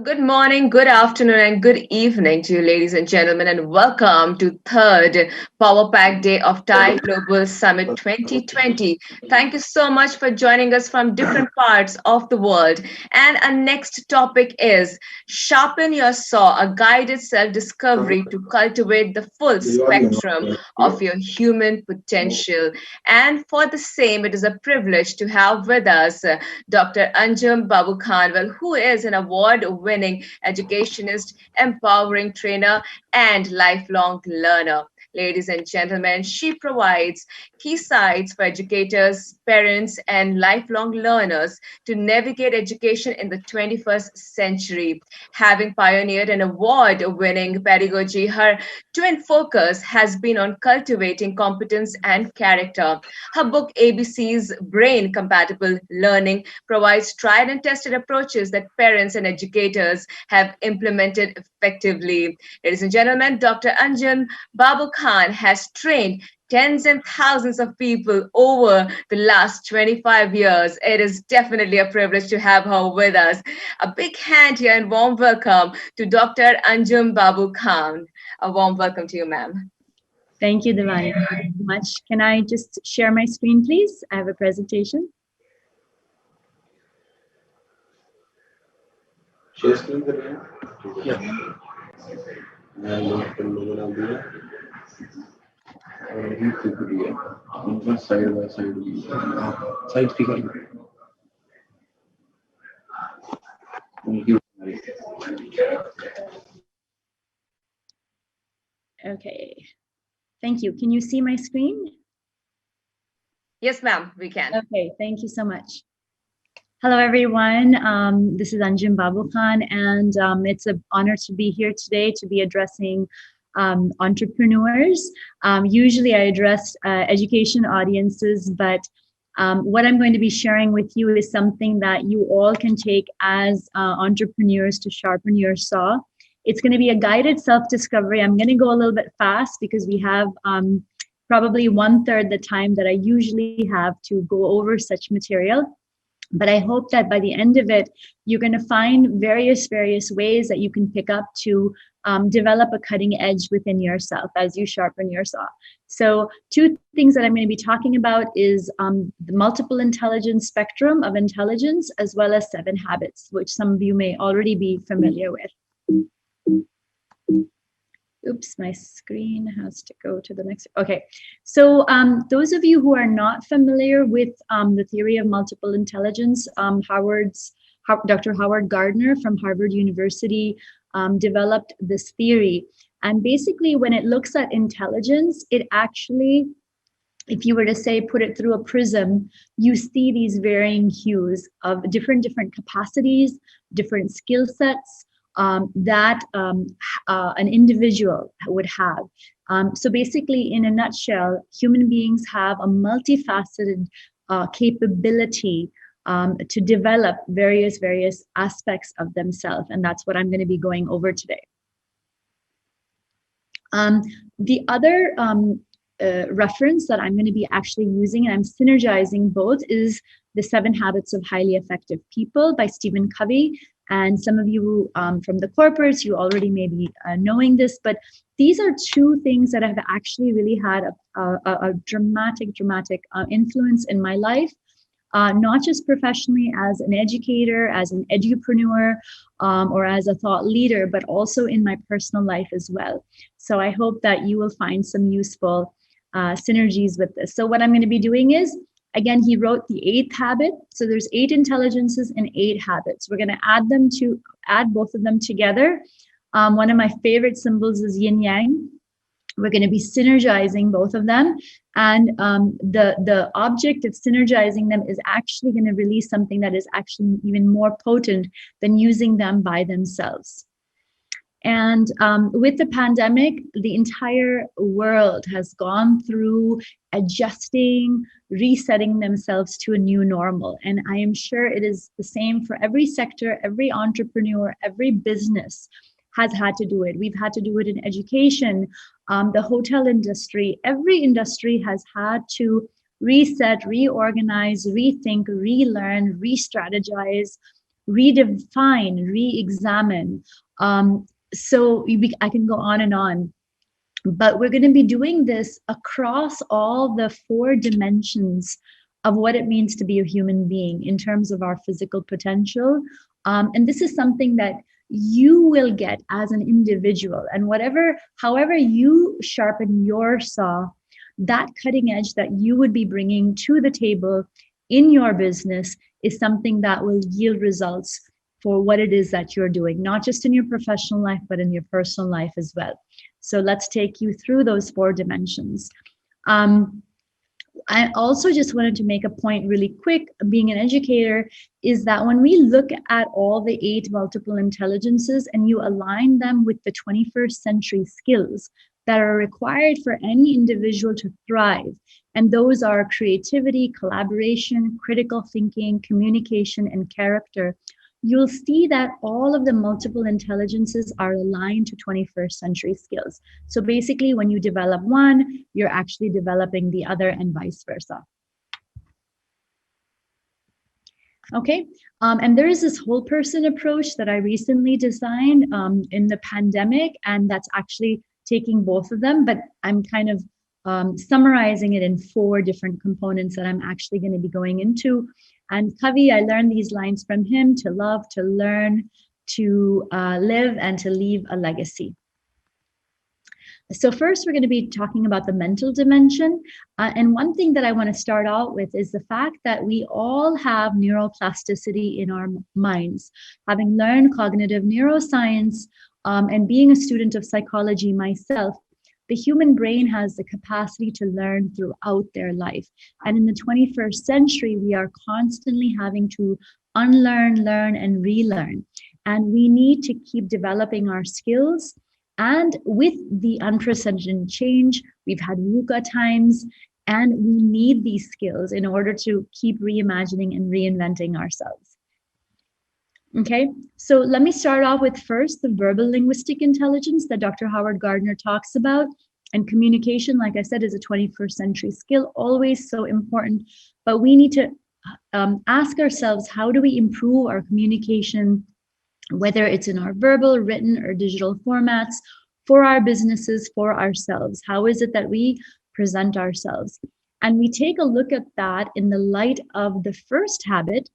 Good morning, good afternoon, and good evening to you, ladies and gentlemen, and welcome to third Power Pack Day of Thai Global Summit 2020. Thank you so much for joining us from different parts of the world. And our next topic is Sharpen Your Saw, a guided self-discovery to cultivate the full spectrum of your human potential. And for the same, it is a privilege to have with us Dr. Anjum Babu Khan, who is an award-winning educationist, empowering trainer, and lifelong learner. Ladies and gentlemen, she provides key sites for educators, parents, and lifelong learners to navigate education in the 21st century. Having pioneered an award winning pedagogy, her twin focus has been on cultivating competence and character. Her book, ABC's Brain Compatible Learning, provides tried and tested approaches that parents and educators have implemented effectively. Ladies and gentlemen, Dr. Anjan Babu Khan has trained tens and thousands of people over the last 25 years. It is definitely a privilege to have her with us. A big hand here and warm welcome to Dr. Anjum Babu Khan. A warm welcome to you, ma'am. Thank you, Divani. Thank you so much. Can I just share my screen, please? I have a presentation. Share screen करें? Yeah. मैं लोग कर लोगों ने दिया और ये तो दिया इनका side by side speaker Okay. Thank you. Can you see my screen? Yes, ma'am, we can. Okay, thank you so much. Hello, everyone. This is Anjum Babu Khan, and it's an honor to be here today to be addressing entrepreneurs. Usually I address education audiences, but what I'm going to be sharing with you is something that you all can take as entrepreneurs to sharpen your saw. It's going to be a guided self-discovery. I'm going to go a little bit fast because we have probably 1/3 the time that I usually have to go over such material. But I hope that by the end of it, you're going to find various ways that you can pick up to develop a cutting edge within yourself as you sharpen your saw. So 2 things that I'm going to be talking about is the multiple intelligence spectrum of intelligence, as well as 7 habits, which some of you may already be familiar with. Oops, my screen has to go to the next. Okay, so those of you who are not familiar with the theory of multiple intelligence, Dr. Howard Gardner from Harvard University developed this theory. And basically, when it looks at intelligence, it actually, if you were to say, put it through a prism, you see these varying hues of different capacities, different skill sets, that an individual would have. So basically, in a nutshell, human beings have a multifaceted capability to develop various aspects of themselves. And that's what I'm going to be going over today. The other reference that I'm going to be actually using, and I'm synergizing both, is The 7 Habits of Highly Effective People by Stephen Covey. And some of you from the corporates, you already may be knowing this, but these are 2 things that have actually really had a dramatic influence in my life, not just professionally as an educator, as an edupreneur, or as a thought leader, but also in my personal life as well. So I hope that you will find some useful synergies with this. So what I'm going to be doing is, again, he wrote the 8th habit. So there's 8 intelligences and 8 habits. We're going to add both of them together. One of my favorite symbols is yin yang. We're going to be synergizing both of them. And the object of synergizing them is actually going to release something that is actually even more potent than using them by themselves. And with the pandemic, the entire world has gone through adjusting, resetting themselves to a new normal. And I am sure it is the same for every sector, every entrepreneur, every business has had to do it. We've had to do it in education, the hotel industry. Every industry has had to reset, reorganize, rethink, relearn, re-strategize, redefine, re-examine. I can go on and on. But we're going to be doing this across all the 4 dimensions of what it means to be a human being in terms of our physical potential. And this is something that you will get as an individual. And however you sharpen your saw, that cutting edge that you would be bringing to the table in your business is something that will yield results for what it is that you're doing, not just in your professional life, but in your personal life as well. So let's take you through those 4 dimensions. I also just wanted to make a point really quick, being an educator, is that when we look at all the 8 multiple intelligences and you align them with the 21st century skills that are required for any individual to thrive, and those are creativity, collaboration, critical thinking, communication, and character, you'll see that all of the multiple intelligences are aligned to 21st century skills. So basically, when you develop one, you're actually developing the other and vice versa. Okay, and there is this whole person approach that I recently designed in the pandemic, and that's actually taking both of them, but I'm kind of summarizing it in 4 different components that I'm actually going to be going into. And Covey, I learned these lines from him: to love, to learn, to live, and to leave a legacy. So first, we're going to be talking about the mental dimension. And one thing that I want to start out with is the fact that we all have neuroplasticity in our minds. Having learned cognitive neuroscience and being a student of psychology myself, the human brain has the capacity to learn throughout their life. And in the 21st century, we are constantly having to unlearn, learn, and relearn. And we need to keep developing our skills. And with the unprecedented change, we've had VUCA times, and we need these skills in order to keep reimagining and reinventing ourselves. Okay, so let me start off with first the verbal linguistic intelligence that Dr. Howard Gardner talks about. And communication, like I said, is a 21st century skill, always so important. But we need to ask ourselves, how do we improve our communication, whether it's in our verbal, written, or digital formats, for our businesses, for ourselves? How is it that we present ourselves? And we take a look at that in the light of the first habit,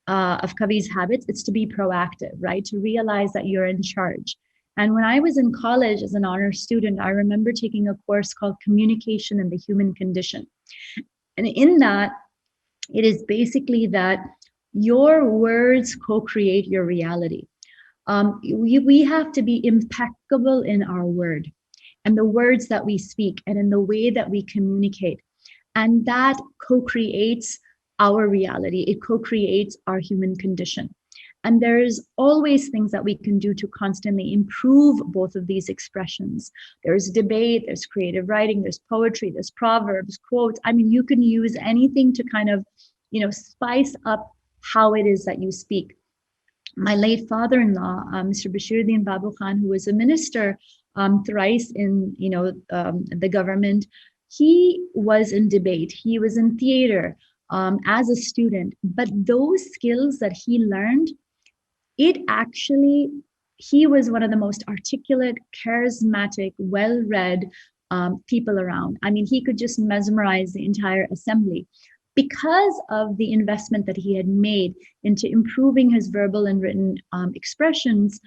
of Covey's habits. It's to be proactive, right? To realize that you're in charge. And when I was in college as an honors student, I remember taking a course called Communication and the Human Condition. And in that, it is basically that your words co-create your reality. We have to be impeccable in our word and the words that we speak and in the way that we communicate. And that co-creates our reality. It co-creates our human condition. And there's always things that we can do to constantly improve both of these expressions. There's debate, there's creative writing, there's poetry, there's proverbs, quotes. I mean, you can use anything to kind of, spice up how it is that you speak. My late father-in-law, Mr. Bashiruddin Babu Khan, who was a minister thrice in, the government, he was in debate, he was in theater, as a student, but those skills that he learned, he was one of the most articulate, charismatic, well-read people around. I mean, he could just mesmerize the entire assembly because of the investment that he had made into improving his verbal and written expressions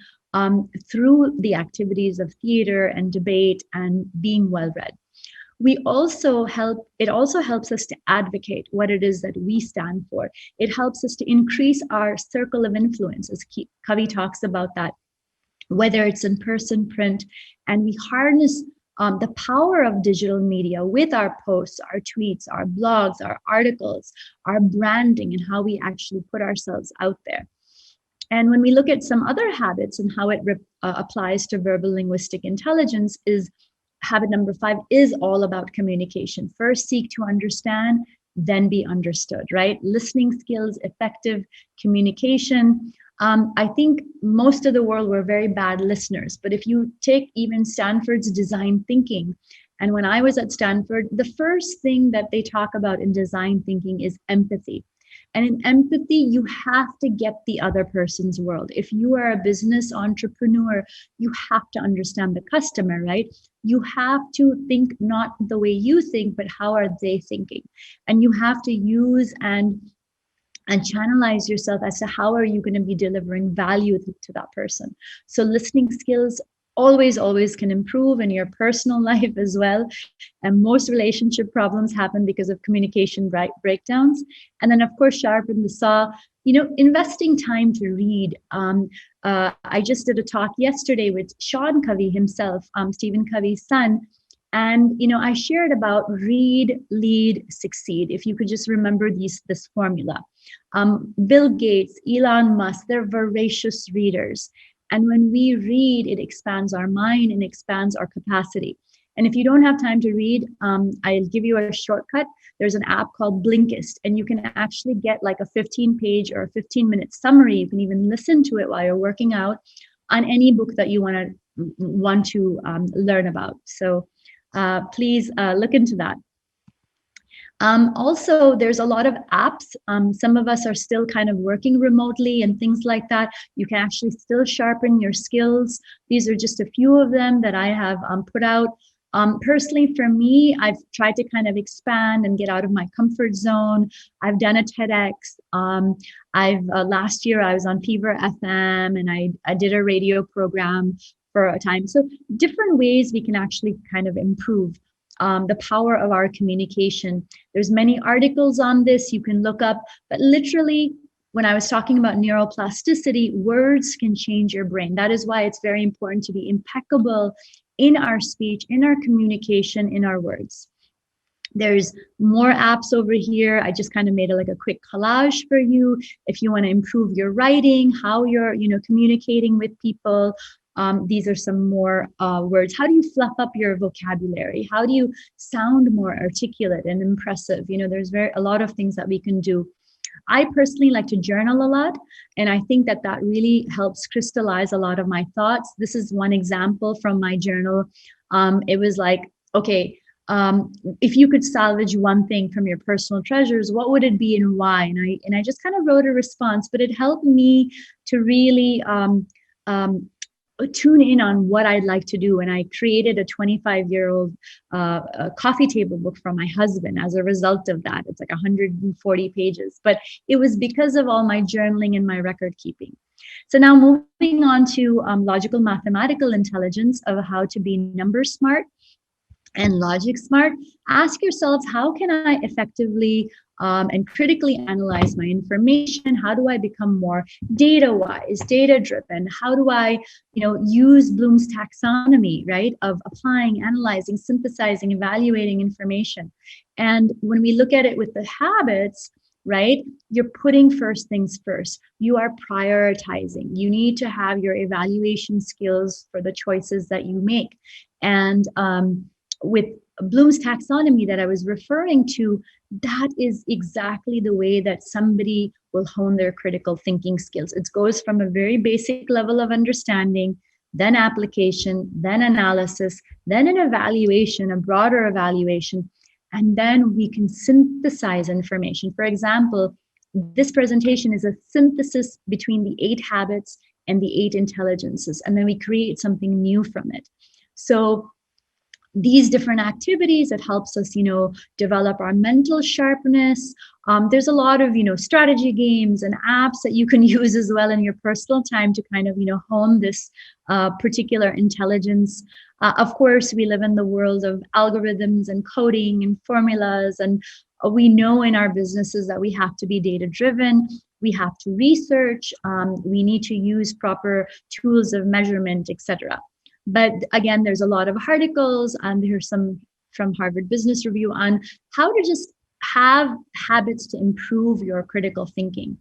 through the activities of theater and debate and being well-read. It also helps us to advocate what it is that we stand for. It helps us to increase our circle of influence, as Covey talks about that, whether it's in person, print, and we harness the power of digital media with our posts, our tweets, our blogs, our articles, our branding, and how we actually put ourselves out there. And when we look at some other habits and how it applies to verbal linguistic intelligence, is habit number 5 is all about communication. First, seek to understand, then be understood, right? Listening skills, effective communication. I think most of the world were very bad listeners, but if you take even Stanford's design thinking, and when I was at Stanford, the first thing that they talk about in design thinking is empathy. And in empathy, you have to get the other person's world. If you are a business entrepreneur, you have to understand the customer, right? You have to think not the way you think, but how are they thinking? And you have to use and channelize yourself as to how are you going to be delivering value to that person. So listening skills always can improve in your personal life as well. And most relationship problems happen because of communication breakdowns. And then of course, sharpen the saw, investing time to read. I just did a talk yesterday with Sean Covey himself, Stephen Covey's son. And I shared about read, lead, succeed. If you could just remember this formula. Bill Gates, Elon Musk, they're voracious readers. And when we read, it expands our mind and expands our capacity. And if you don't have time to read, I'll give you a shortcut. There's an app called Blinkist, and you can actually get like a 15-page or a 15-minute summary. You can even listen to it while you're working out on any book that you want to learn about. So please look into that. Also, there's a lot of apps. Some of us are still kind of working remotely and things like that. You can actually still sharpen your skills. These are just a few of them that I have put out. Personally, for me, I've tried to kind of expand and get out of my comfort zone. I've done a TEDx. Last year I was on Fever FM, and I did a radio program for a time. So different ways we can actually kind of improve the power of our communication. There's many articles on this you can look up, but literally when I was talking about neuroplasticity, words can change your brain. That is why it's very important to be impeccable in our speech, in our communication, in our words. There's more apps over here. I just kind of made a quick collage for you. If you want to improve your writing, how you're, communicating with people. These are some more words. How do you fluff up your vocabulary? How do you sound more articulate and impressive? There's a lot of things that we can do. I personally like to journal a lot, and I think that really helps crystallize a lot of my thoughts. This is one example from my journal. It was like, okay, if you could salvage one thing from your personal treasures, what would it be and why? And I just kind of wrote a response, but it helped me to really tune in on what I'd like to do. And I created a 25-year-old coffee table book for my husband as a result of that. It's like 140 pages, but it was because of all my journaling and my record keeping. So now moving on to logical mathematical intelligence of how to be number smart and logic smart. Ask yourselves, how can I effectively and critically analyze my information? How do I become more data-wise, data-driven? How do I, use Bloom's taxonomy, right, of applying, analyzing, synthesizing, evaluating information? And when we look at it with the habits, right, you're putting first things first. You are prioritizing. You need to have your evaluation skills for the choices that you make. And with Bloom's taxonomy that I was referring to, that is exactly the way that somebody will hone their critical thinking skills. It goes from a very basic level of understanding, then application, then analysis, then an evaluation, a broader evaluation, and then we can synthesize information. For example, this presentation is a synthesis between the 8 habits and the 8 intelligences, and then we create something new from it. So these different activities, it helps us, develop our mental sharpness. There's a lot of, strategy games and apps that you can use as well in your personal time to kind of, hone this particular intelligence. Of course, we live in the world of algorithms and coding and formulas, and we know in our businesses that we have to be data-driven. We have to research. We need to use proper tools of measurement, etc. But again, there's a lot of articles, and there's some from Harvard Business Review on how to just have habits to improve your critical thinking.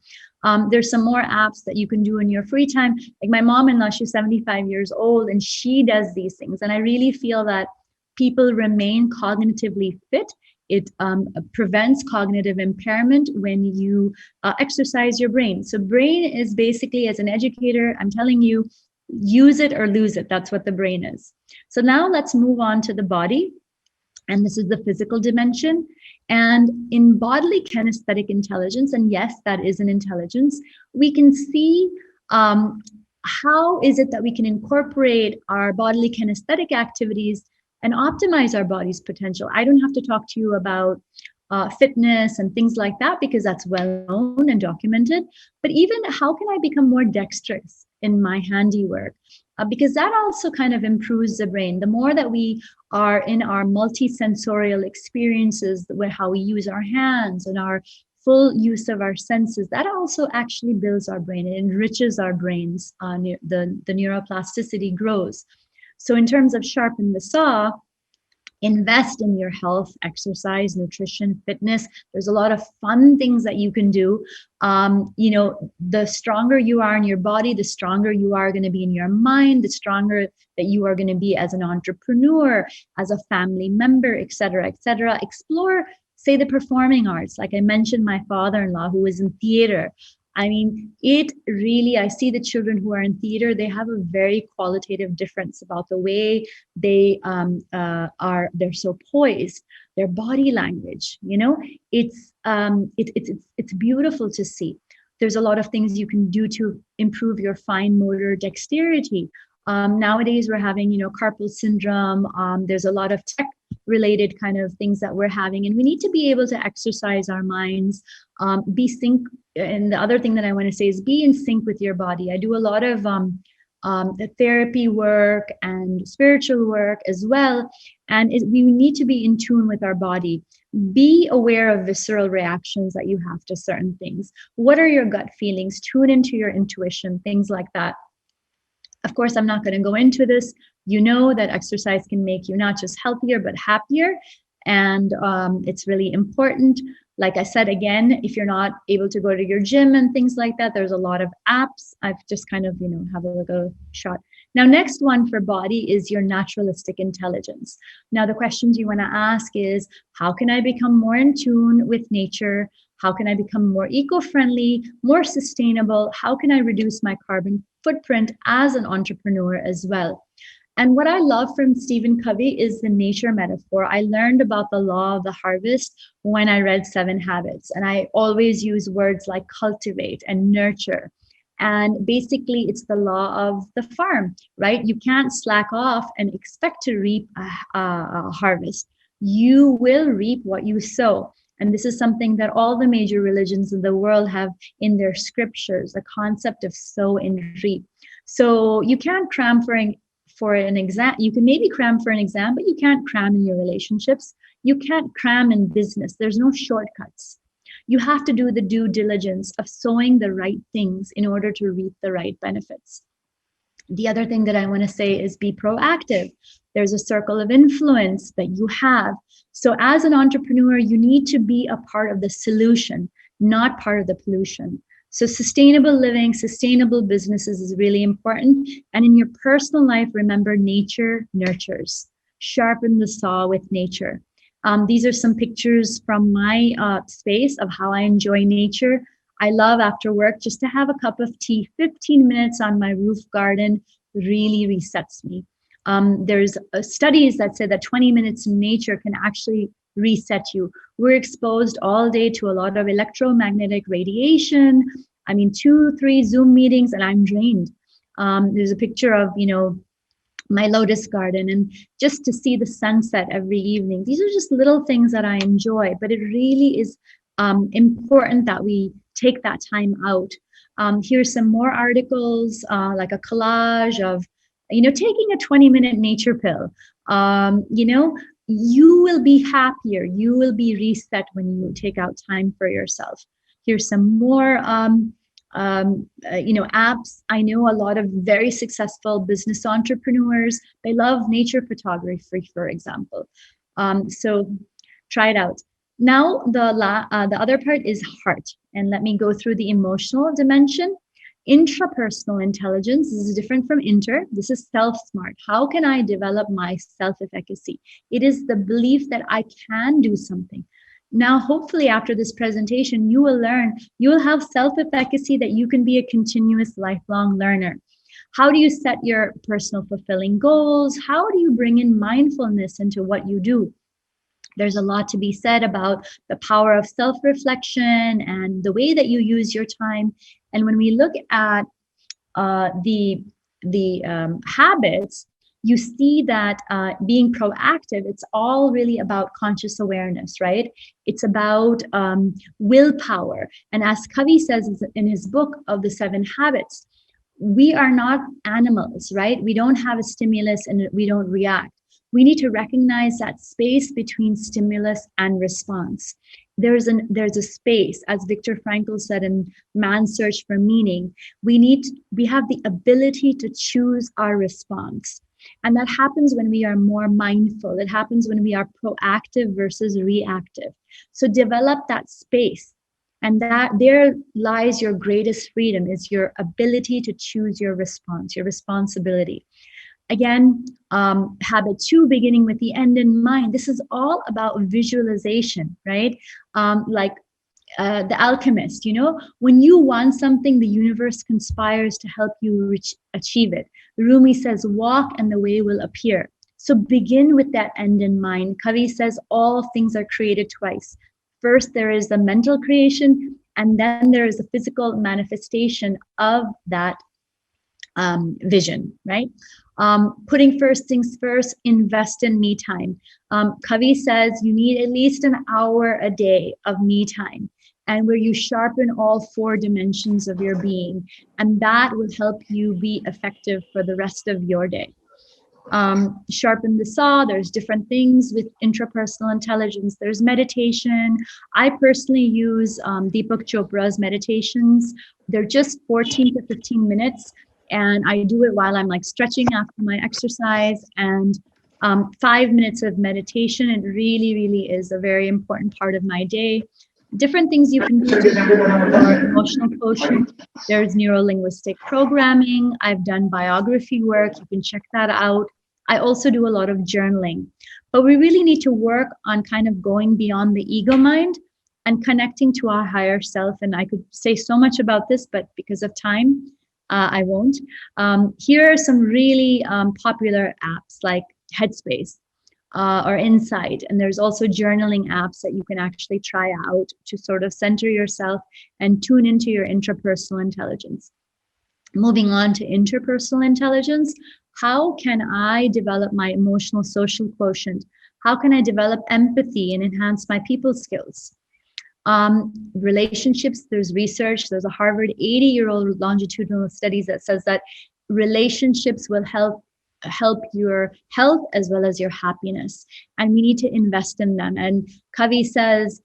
There's some more apps that you can do in your free time. Like my mom-in-law, she's 75 years old, and she does these things. And I really feel that people remain cognitively fit. It prevents cognitive impairment when you exercise your brain. So brain is basically, as an educator, I'm telling you, use it or lose it. That's what the brain is. So now let's move on to the body. And this is the physical dimension. And in bodily kinesthetic intelligence, and yes, that is an intelligence, we can see how is it that we can incorporate our bodily kinesthetic activities and optimize our body's potential. I don't have to talk to you about fitness and things like that because that's well known and documented. But even how can I become more dexterous in my handiwork? Because that also kind of improves the brain. The more that we are in our multisensorial experiences, where how we use our hands and our full use of our senses, that also actually builds our brain. It enriches our brains. The neuroplasticity grows. So in terms of sharpen the saw, invest in your health, exercise, nutrition, fitness. There's a lot of fun things that you can do. The stronger you are in your body, the stronger you are going to be in your mind, the stronger that you are going to be as an entrepreneur, as a family member, et cetera, et cetera. Explore, say, the performing arts. Like I mentioned, my father-in-law who was in theater. I mean, it really, I see the children who are in theater, they have a very qualitative difference about the way they they're so poised, their body language, it's beautiful to see. There's a lot of things you can do to improve your fine motor dexterity. Nowadays we're having, carpal syndrome. There's a lot of tech related kind of things that we're having, and we need to be able to exercise our minds, be sync. And the other thing that I want to say is be in sync with your body. I do a lot of therapy work and spiritual work as well, and we need to be in tune with our body. Be aware of visceral reactions that you have to certain things. What are your gut feelings? Tune into your intuition, things like that. Of course, I'm not going to go into this. You know that exercise can make you not just healthier, but happier. And it's really important. Like I said, again, if you're not able to go to your gym and things like that, there's a lot of apps. I've just kind of, have a little shot. Now, next one for body is your naturalistic intelligence. Now, the questions you want to ask is, how can I become more in tune with nature? How can I become more eco-friendly, more sustainable? How can I reduce my carbon footprint as an entrepreneur as well? And what I love from Stephen Covey is the nature metaphor. I learned about the law of the harvest when I read 7 Habits, and I always use words like cultivate and nurture. And basically, it's the law of the farm, right? You can't slack off and expect to reap a harvest. You will reap what you sow. And this is something that all the major religions in the world have in their scriptures, the concept of sow and reap. So you can't cram for an exam. You can maybe cram for an exam, but you can't cram in your relationships. You can't cram in business. There's no shortcuts. You have to do the due diligence of sowing the right things in order to reap the right benefits. The other thing that I want to say is be proactive. There's a circle of influence that you have. So as an entrepreneur, you need to be a part of the solution, not part of the pollution. So sustainable living, sustainable businesses is really important. And in your personal life, remember, nature nurtures. Sharpen the saw with nature. These are some pictures from my space of how I enjoy nature. I love after work just to have a cup of tea. 15 minutes on my roof garden really resets me. There's studies that say that 20 minutes in nature can actually reset you. We're exposed all day to a lot of electromagnetic radiation. 2-3 Zoom meetings and I'm drained. There's a picture of, my lotus garden, and just to see the sunset every evening. These are just little things that I enjoy, but it really is important that we take that time out. Here's some more articles, like a collage of, taking a 20-minute nature pill. You will be happier. You will be reset when you take out time for yourself. Here's some more apps. I know a lot of very successful business entrepreneurs. They love nature photography, for example. So try it out. Now, the other part is heart. And let me go through the emotional dimension. Intrapersonal intelligence is different from inter. This is self-smart. How can I develop my self-efficacy? It is the belief that I can do something. Now, hopefully after this presentation, you will have self-efficacy, that you can be a continuous lifelong learner. How do you set your personal fulfilling goals? How do you bring in mindfulness into what you do? There's a lot to be said about the power of self-reflection and the way that you use your time. And when we look at the habits, you see that being proactive, it's all really about conscious awareness, right? It's about willpower. And as Covey says in his book of the 7 habits, we are not animals, right? We don't have a stimulus and we don't react. We need to recognize that space between stimulus and response. There's a space, as Viktor Frankl said in Man's Search for Meaning. We have the ability to choose our response. And that happens when we are more mindful. It happens when we are proactive versus reactive. So develop that space. And that there lies your greatest freedom, is your ability to choose your response, your responsibility. Again, habit 2, beginning with the end in mind. This is all about visualization, right? The alchemist, when you want something, the universe conspires to help you achieve it. Rumi says, walk and the way will appear. So begin with that end in mind. Covey says all things are created twice. First, there is the mental creation, and then there is the physical manifestation of that vision, right? Putting first things first, invest in me time. Covey says you need at least an hour a day of me time, and where you sharpen all 4 dimensions of your being, and that will help you be effective for the rest of your day. Sharpen the saw. There's different things with intrapersonal intelligence. There's meditation. I personally use Deepak Chopra's meditations. They're just 14 to 15 minutes. And I do it while I'm like stretching after my exercise, and 5 minutes of meditation. It really, really is a very important part of my day. Different things you can do for emotional quotient. There's neuro-linguistic programming. I've done biography work. You can check that out. I also do a lot of journaling. But we really need to work on kind of going beyond the ego mind and connecting to our higher self. And I could say so much about this, but because of time, I won't. Here are some really popular apps like Headspace or Insight. And there's also journaling apps that you can actually try out to sort of center yourself and tune into your intrapersonal intelligence. Moving on to interpersonal intelligence, how can I develop my emotional social quotient? How can I develop empathy and enhance my people skills? Relationships, there's research, there's a Harvard 80-year-old longitudinal studies that says that relationships will help your health as well as your happiness, and we need to invest in them. And Covey says,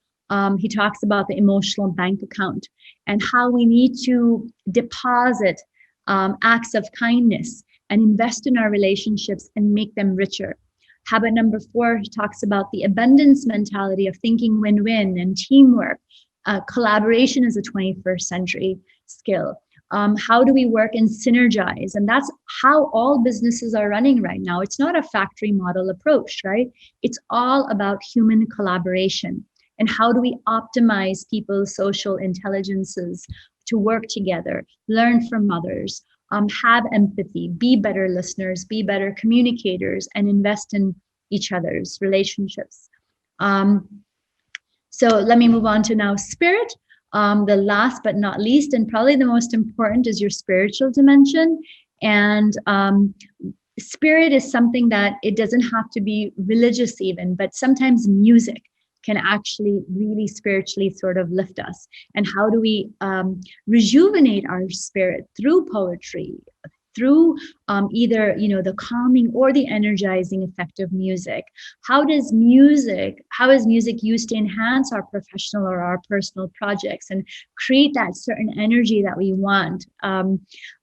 he talks about the emotional bank account and how we need to deposit acts of kindness and invest in our relationships and make them richer. Habit number 4 talks about the abundance mentality of thinking win-win and teamwork. Collaboration is a 21st century skill. How do we work and synergize? And that's how all businesses are running right now. It's not a factory model approach, right? It's all about human collaboration. And how do we optimize people's social intelligences to work together, learn from others, have empathy, be better listeners, be better communicators, and invest in each other's relationships. So let me move on to now spirit. The last but not least, and probably the most important, is your spiritual dimension. And spirit is something that it doesn't have to be religious even, but sometimes music can actually really spiritually sort of lift us. And how do we rejuvenate our spirit? Through poetry, through either the calming or the energizing effect of music. How is music used to enhance our professional or our personal projects and create that certain energy that we want?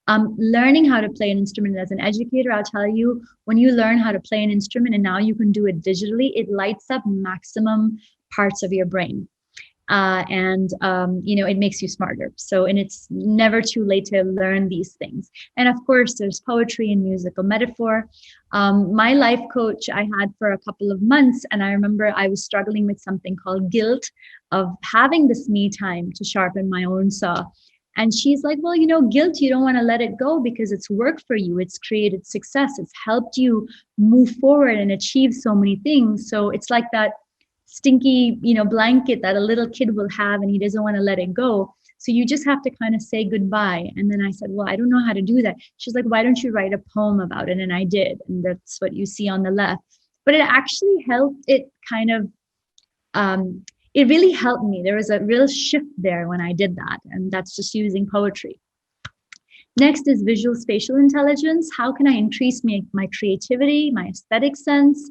Learning how to play an instrument as an educator, I'll tell you, when you learn how to play an instrument and now you can do it digitally, it lights up maximum parts of your brain. It makes you smarter. And it's never too late to learn these things. And of course, there's poetry and musical metaphor. My life coach I had for a couple of months, and I remember I was struggling with something called guilt of having this me time to sharpen my own saw. And she's like, well, guilt, you don't want to let it go because it's worked for you. It's created success. It's helped you move forward and achieve so many things. So it's like that stinky, blanket that a little kid will have and he doesn't want to let it go. So you just have to kind of say goodbye. And then I said, well, I don't know how to do that. She's like, why don't you write a poem about it? And I did. And that's what you see on the left. But it actually helped it kind of, it really helped me. There was a real shift there when I did that. And that's just using poetry. Next is visual spatial intelligence. How can I increase my creativity, my aesthetic sense?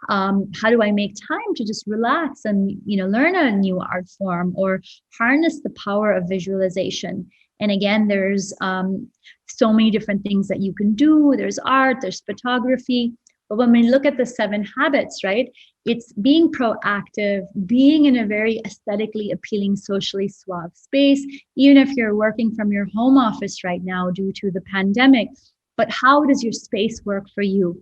How do I make time to just relax and learn a new art form or harness the power of visualization? And again, there's so many different things that you can do. There's art, there's photography. But when we look at the 7 habits, right, it's being proactive, being in a very aesthetically appealing, socially suave space, even if you're working from your home office right now due to the pandemic. But how does your space work for you?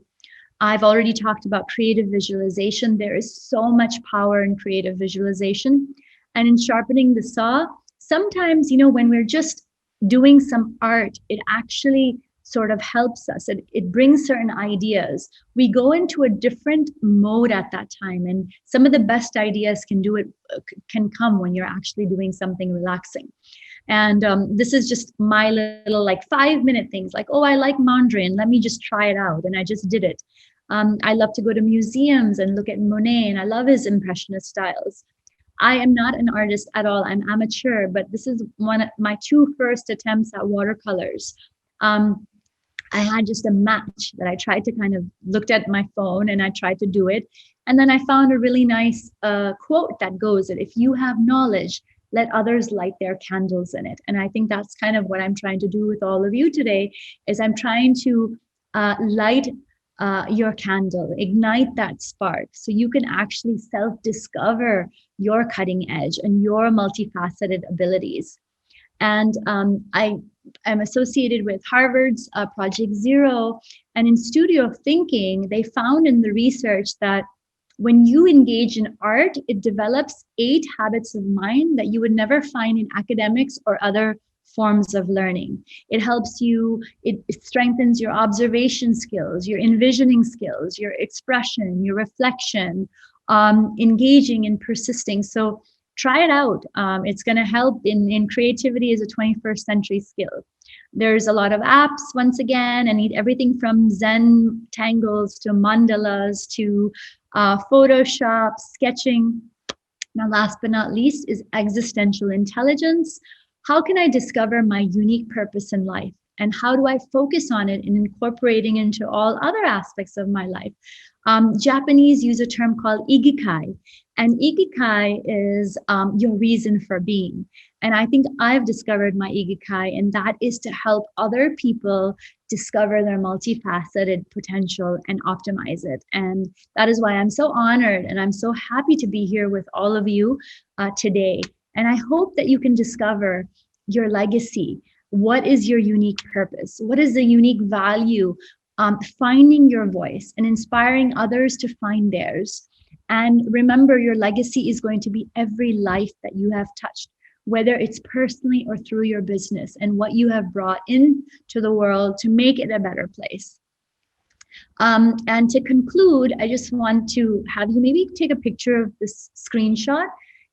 I've already talked about creative visualization. There is so much power in creative visualization. And in sharpening the saw, sometimes, when we're just doing some art, it actually sort of helps us. It brings certain ideas. We go into a different mode at that time. And some of the best ideas can come when you're actually doing something relaxing. And this is just my little 5-minute things like, oh, I like Mandarin. Let me just try it out. And I just did it. I love to go to museums and look at Monet, and I love his impressionist styles. I am not an artist at all. I'm amateur, but this is one of my 2 first attempts at watercolors. I had just a match that I tried to kind of looked at my phone and I tried to do it. And then I found a really nice quote that goes that if you have knowledge, let others light their candles in it. And I think that's kind of what I'm trying to do with all of you today is I'm trying to light your candle, ignite that spark so you can actually self-discover your cutting edge and your multifaceted abilities. And I am associated with Harvard's Project Zero. And in studio thinking, they found in the research that when you engage in art, it develops 8 habits of mind that you would never find in academics or other forms of learning. It helps you, it strengthens your observation skills, your envisioning skills, your expression, your reflection, engaging and persisting. So try it out. It's going to help in creativity as a 21st century skill. There's a lot of apps, once again, and everything from Zen tangles to mandalas to Photoshop, sketching. Now, last but not least is existential intelligence. How can I discover my unique purpose in life? And how do I focus on it and incorporating into all other aspects of my life? Japanese use a term called ikigai. And ikigai is your reason for being. And I think I've discovered my ikigai, and that is to help other people discover their multifaceted potential and optimize it. And that is why I'm so honored and I'm so happy to be here with all of you today. And I hope that you can discover your legacy. What is your unique purpose? What is the unique value? Finding your voice and inspiring others to find theirs. And remember, your legacy is going to be every life that you have touched, whether it's personally or through your business, and what you have brought into the world to make it a better place. And to conclude, I just want to have you maybe take a picture of this screenshot.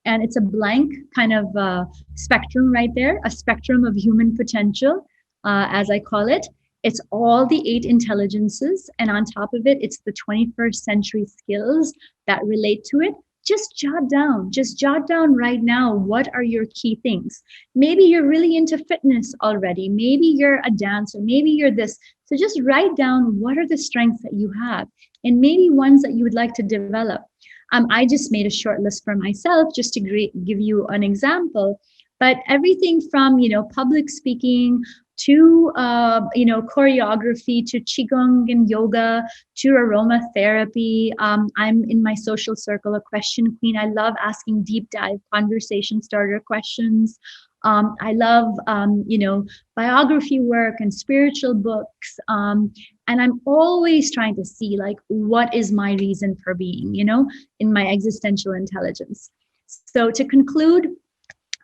And it's a blank kind of spectrum right there, a spectrum of human potential, as I call it. It's all the 8 intelligences. And on top of it, it's the 21st century skills that relate to it. Just jot down right now, what are your key things? Maybe you're really into fitness already. Maybe you're a dancer. Maybe you're this. So just write down what are the strengths that you have and maybe ones that you would like to develop. I just made a short list for myself just to give you an example, but everything from, public speaking to, choreography, to Qigong and yoga, to aromatherapy. I'm in my social circle a question queen. I love asking deep dive conversation starter questions. I love, biography work and spiritual books. And I'm always trying to see what is my reason for being, in my existential intelligence. So to conclude,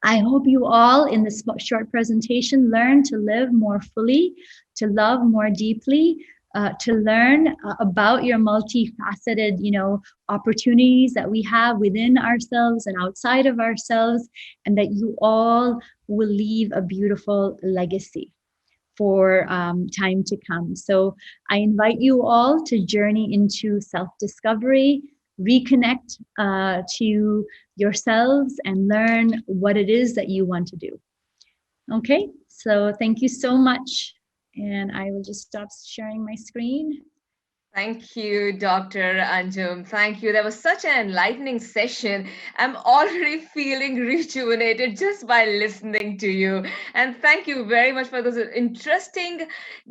I hope you all in this short presentation learn to live more fully, to love more deeply, to learn about your multifaceted, opportunities that we have within ourselves and outside of ourselves, and that you all will leave a beautiful legacy for time to come. So I invite you all to journey into self-discovery, reconnect to yourselves, and learn what it is that you want to do. Okay, so thank you so much. And I will just stop sharing my screen. Thank you, Dr. Anjum. Thank you. That was such an enlightening session. I'm already feeling rejuvenated just by listening to you. And thank you very much for those interesting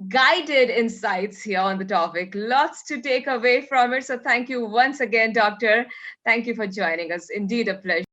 guided insights here on the topic. Lots to take away from it. So thank you once again, Doctor. Thank you for joining us. Indeed, a pleasure.